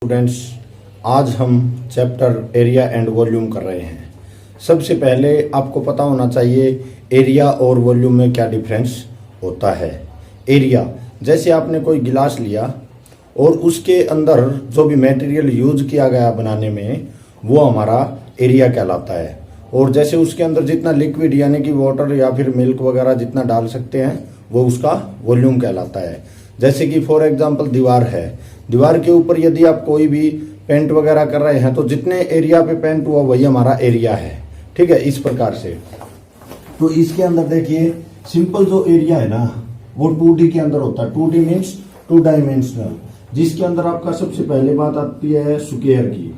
Students, आज हम chapter area and volume कर रहे हैं। सबसे पहले आपको पता होना चाहिए एरिया और वॉल्यूम में क्या डिफरेंस होता है। एरिया, जैसे आपने कोई गिलास लिया और उसके अंदर जो भी मटेरियल यूज किया गया बनाने में, वो हमारा एरिया कहलाता है। और जैसे उसके अंदर जितना लिक्विड यानी कि वाटर या फिर मिल्क वगैरह जितना डाल सकते हैं, वो उसका वॉल्यूम कहलाता है। जैसे कि फॉर एग्जांपल दीवार है, दीवार के ऊपर यदि आप कोई भी पेंट वगैरह कर रहे हैं तो जितने एरिया पे पेंट हुआ वही हमारा एरिया है। ठीक है, इस प्रकार से। तो इसके अंदर देखिए सिंपल जो एरिया है ना, वो 2D के अंदर होता है। 2D मीन्स 2 डायमेंशनल, जिसके अंदर आपका सबसे पहले बात आती है स्क्वायर की।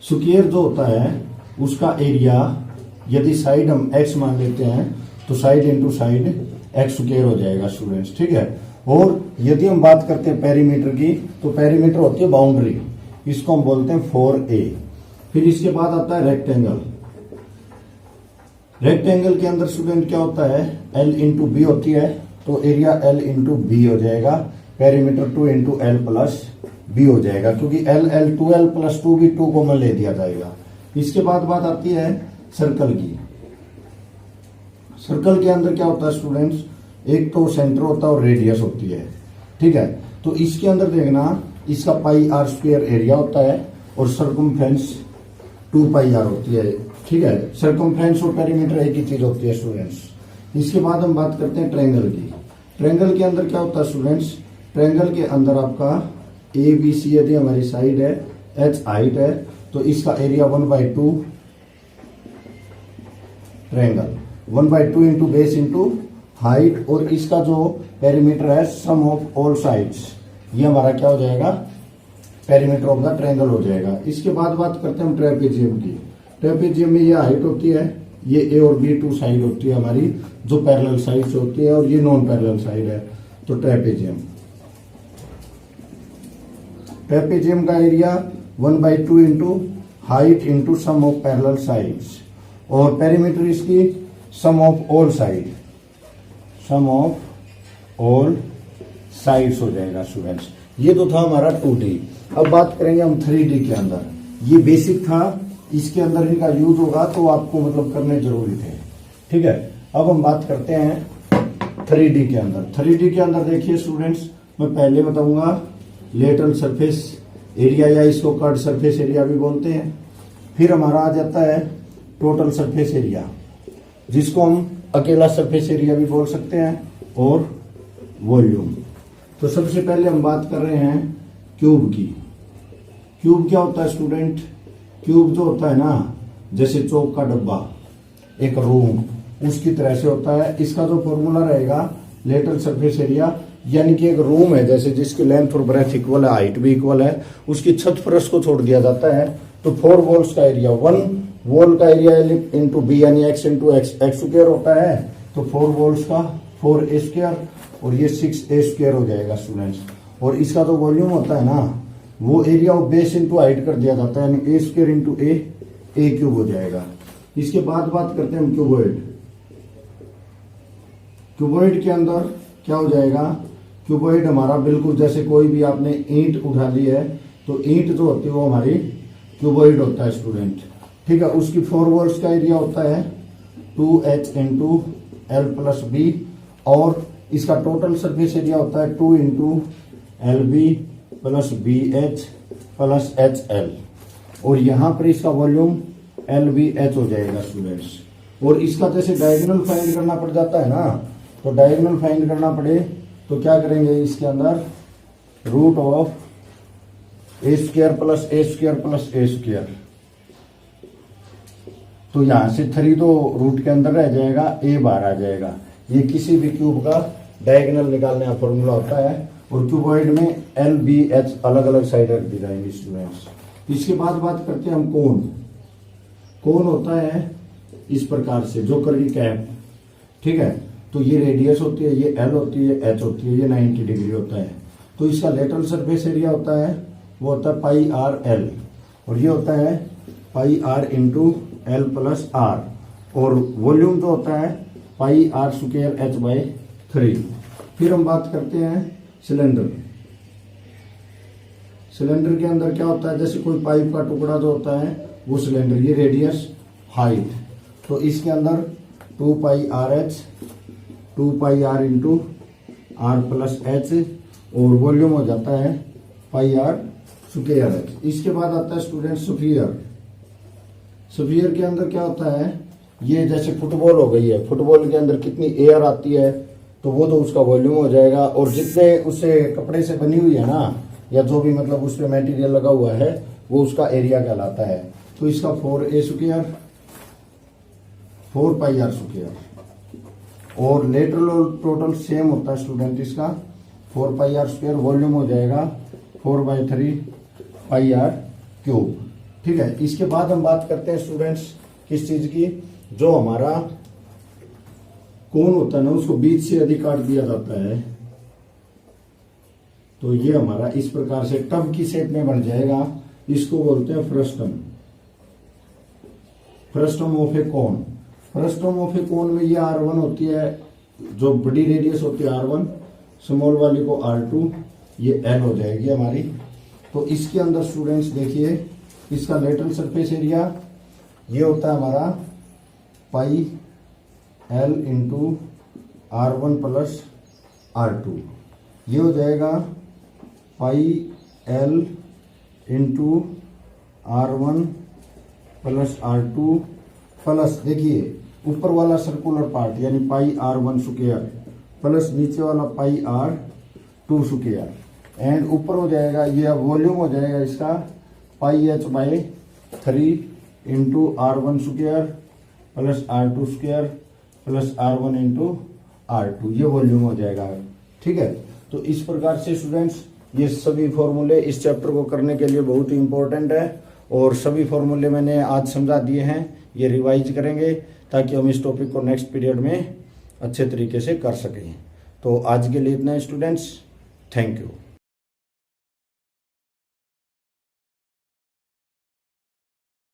स्क्वायर जो होता है उसका एरिया, यदि साइड हम x मान लेते हैं तो side into side x square हो जाएगा स्टूडेंट्स। ठीक है, और यदि हम बात करते हैं पेरीमीटर की, तो पेरीमीटर होती है बाउंड्री, इसको हम बोलते हैं 4A। फिर इसके बाद आता है रेक्टेंगल। रेक्टेंगल के अंदर स्टूडेंट क्या होता है, L इंटू बी होती है, तो एरिया L इंटू बी हो जाएगा। Perimeter 2 into L plus b हो जाएगा, क्योंकि L 2L प्लस 2 भी 2 कॉमन ले दिया जाएगा। इसके बाद बात आती है सर्कल की। सर्कल के अंदर क्या होता है स्टूडेंट्स, एक तो सेंटर होता है और रेडियस होती है। ठीक है, तो इसके अंदर देखना, इसका पाई आर स्क्वायर एरिया होता है और सर्कमफ्रेंस 2 पाई आर होती है। ठीक है, सर्कमफ्रेंस और पेरीमीटर एक ही चीज होती है स्टूडेंट्स। इसके बाद हम बात करते हैं ट्रायंगल की। ट्रायंगल के अंदर क्या होता है स्टूडेंट्स, ट्रायंगल के अंदर आपका ABC यदि हमारी साइड है, H हाइट है, तो इसका area 1/2 triangle 1/2 into base into height, और इसका जो पेरीमीटर है सम ऑफ ऑल साइड्स, ये हमारा क्या हो जाएगा, पेरीमीटर ऑफ द ट्रायंगल हो जाएगा। इसके बाद बात करते हैं हम ट्रेपेजियम की। ट्रेपेजियम में ये हाइट होती है, ये A और B 2 साइड होती है हमारी, जो पैरेलल साइड्स होती है, और ये नॉन पैरेलल साइड है। तो ट्रेपेजियम का area 1/2 into height into sum of parallel sides, और पेरीमीटर इसकी sum of all side, sum of all sides हो जाएगा स्टूडेंट्स। ये तो था हमारा 2D। अब बात करेंगे हम 3D के अंदर। ये बेसिक था, इसके अंदर इनका यूज होगा तो आपको मतलब करने जरूरी थे। ठीक है, अब हम बात करते हैं 3D के अंदर। 3D के अंदर देखिए स्टूडेंट्स, मैं पहले बताऊंगा लेटरल सरफेस एरिया, या इसको कर्ड सरफेस एरिया भी बोलते हैं। फिर हमारा आ जाता है टोटल सरफेस एरिया, जिसको हम अकेला सरफेस एरिया भी बोल सकते हैं, और वॉल्यूम। तो सबसे पहले हम बात कर रहे हैं क्यूब की। क्यूब क्या होता है स्टूडेंट, क्यूब जो होता है ना, जैसे चौक का डब्बा, एक रूम, उसकी तरह से होता है। इसका जो फॉर्मूला रहेगा लेटरल सरफेस एरिया, यानी कि एक रूम है जैसे, जिसकी लेंथ और ब्रेथ इक्वल है, हाइट भी इक्वल है, उसकी छत फर्श को छोड़ दिया जाता है, तो 4 वॉल्स का एरिया, 1 वॉल का एरिया इंटू बी यानी x इंटू एक्स स्क्वायर होता है, तो 4 वॉल्स का 4A स्क्वायर, और ये 6A स्क्वायर हो जाएगा स्टूडेंट्स। और इसका जो वॉल्यूम होता है ना, वो area of base into height कर दिया जाता है, यानी A square into A cube हो जाएगा। इसके बाद बात करते हैं हम क्यूबॉइड। क्यूबॉइड के अंदर क्या हो जाएगा, क्यूबॉइड हमारा बिल्कुल जैसे कोई भी आपने ईंट उठा ली है, तो ईंट जो होती है वो हमारी क्यूबॉइड होता है स्टूडेंट। ठीक है, उसकी 4 वॉल्स का एरिया होता है 2H into L plus B, और इसका टोटल सरफेस एरिया होता है 2 into LB plus BH plus HL, और यहाँ पर इसका वॉल्यूम LBH हो जाएगा स्टूडेंट्स। और इसका जैसे डायगोनल फाइंड करना पड़ जाता है ना, तो डायगोनल फाइंड करना पड़े तो क्या करेंगे, इसके अंदर root of A square plus A square plus A square, तो यहां से 3 तो रूट के अंदर रह जाएगा, A बाहर आ जाएगा। ये किसी भी क्यूब का डायगोनल निकालने का फॉर्मूला होता है, और क्यूबॉइड में LBH अलग अलग साइड रख दी जाएंगी स्टूडेंट्स। इसके बाद बात करते हैं हम कोन। कोन होता है इस प्रकार से, जो कर्वी कैप। ठीक है, तो ये रेडियस होती है, ये L होती है, H होती है, ये 90 डिग्री होता है। तो इसका लेटरल सरफेस एरिया होता है, वो होता है पाई आर एल, और ये होता है pi r into l plus r, और वॉल्यूम जो होता है पाई आर स्क्वायर H/3। फिर हम बात करते हैं सिलेंडर। सिलेंडर के अंदर क्या होता है, जैसे कोई पाइप का टुकड़ा जो होता है वो सिलेंडर, ये रेडियस हाइट, तो इसके अंदर 2 pi r h 2 pi r into r plus h और वॉल्यूम हो जाता है पाई आर स्क्वायर एच। इसके बाद आता है स्टूडेंट स्फीयर। स्फीयर के अंदर क्या होता है, ये जैसे फुटबॉल हो गई है, फुटबॉल के अंदर कितनी एयर आती है तो वो तो उसका वॉल्यूम हो जाएगा, और जितने उससे कपड़े से बनी हुई है ना, या जो भी मतलब उस पर मटेरियल लगा हुआ है वो उसका एरिया कहलाता है। तो इसका 4a square 4 pi r square, और लेटरल और टोटल सेम होता है स्टूडेंट इसका 4 पाई आर स्क्वायर, वॉल्यूम हो जाएगा 4/3 पाई आर क्यूब। ठीक है, इसके बाद हम बात करते हैं स्टूडेंट्स किस चीज की, जो हमारा कोन होता है ना उसको बीच से यदि काट दिया जाता है तो ये हमारा इस प्रकार से टब की शेप में बन जाएगा, इसको बोलते हैं frustum. Frustum of a cone. Frustum of a cone में ये R1 होती है, जो बड़ी रेडियस होती है R1, स्मॉल वाली को R2, ये L हो जाएगी हमारी। तो इसके अंदर स्टूडेंट्स देखिए, इसका लेटरल सरफेस एरिया ये होता है हमारा पाई L into R1 plus R2, ये हो जाएगा पाई L into R1 plus R2 plus, देखिए ऊपर वाला सर्कुलर पार्ट यानी पाई R1 स्क्वायर प्लस नीचे वाला पाई R2 स्क्वायर, एंड ऊपर हो जाएगा ये वॉल्यूम हो जाएगा इसका पाई H/3 into R1 square plus R2 square plus R1 into R2, ये वॉल्यूम हो जाएगा। ठीक है, तो इस प्रकार से स्टूडेंट्स ये सभी फॉर्मूले इस चैप्टर को करने के लिए बहुत ही इंपॉर्टेंट है, और सभी फॉर्मूले मैंने आज समझा दिए हैं, ये रिवाइज करेंगे ताकि हम इस टॉपिक को नेक्स्ट पीरियड में अच्छे तरीके से कर सकें। तो आज के लिए इतना है स्टूडेंट्स, थैंक यू।